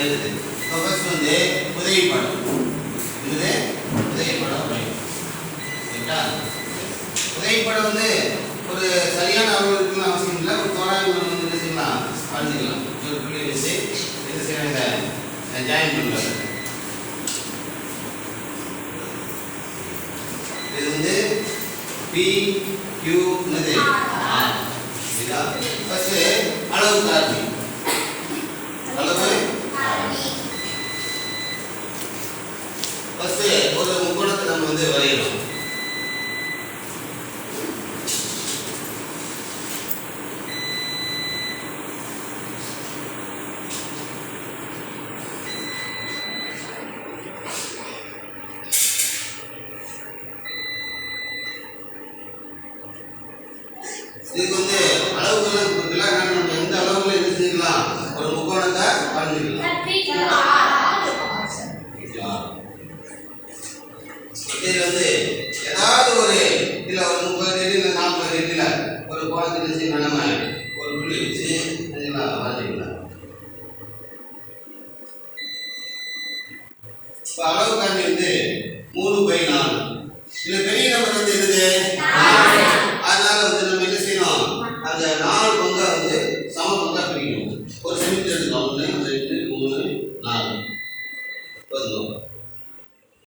வரைகிறது. இப்போ ஃபர்ஸ்ட் வந்து உதவி படம். இது உதவி படம் வரையும். சரிங்களா? உதவி படம் வந்து ஒரு சரியான அளவு இருக்குன்னு அவசியம் இல்லை. ஒரு தோராயம் வந்து என்ன செய்யலாம், வரைஞ்சிக்கலாம். ஒரு புள்ளி வச்சு என்ன செய்யலாம், இதை ஜாயின் பண்ணுறாங்க. இது வந்து பி கியூ என்னது இதா. ஃபர்ஸ்ட் அளவு காரணி. அளவு ஃபர்ஸ்ட் ஒரு முக்கோணத்தை நம்ம வந்து வரையணும். இதுக்கு வந்து அளவுகள்லாம் கொடுக்கலாம். நம்ம எந்த அளவுல என்ன செஞ்சுக்கலாம், ஒரு முக்கோணத்தை வரைஞ்சிக்கலாம். இது வந்து ஏதாவது ஒரு இதில் ஒரு 30 அடி இல்லை 40 அடியில் ஒரு கோணத்தை என்ன செய்யலாம், நம்ம ஒரு புள்ளி வச்சு வரைஞ்சிக்கலாம். இப்போ அளவு காரணி வந்து 3/4. இதில் பெரிய நம்பர் வந்து என்னது, அதனால வந்து நம்ம என்ன செய்யணும், அந்த 4 பங்கா வந்து சம பங்கா பிரிக்கணும். ஒரு செமிட்டு எடுத்துக்கலாம். 1 2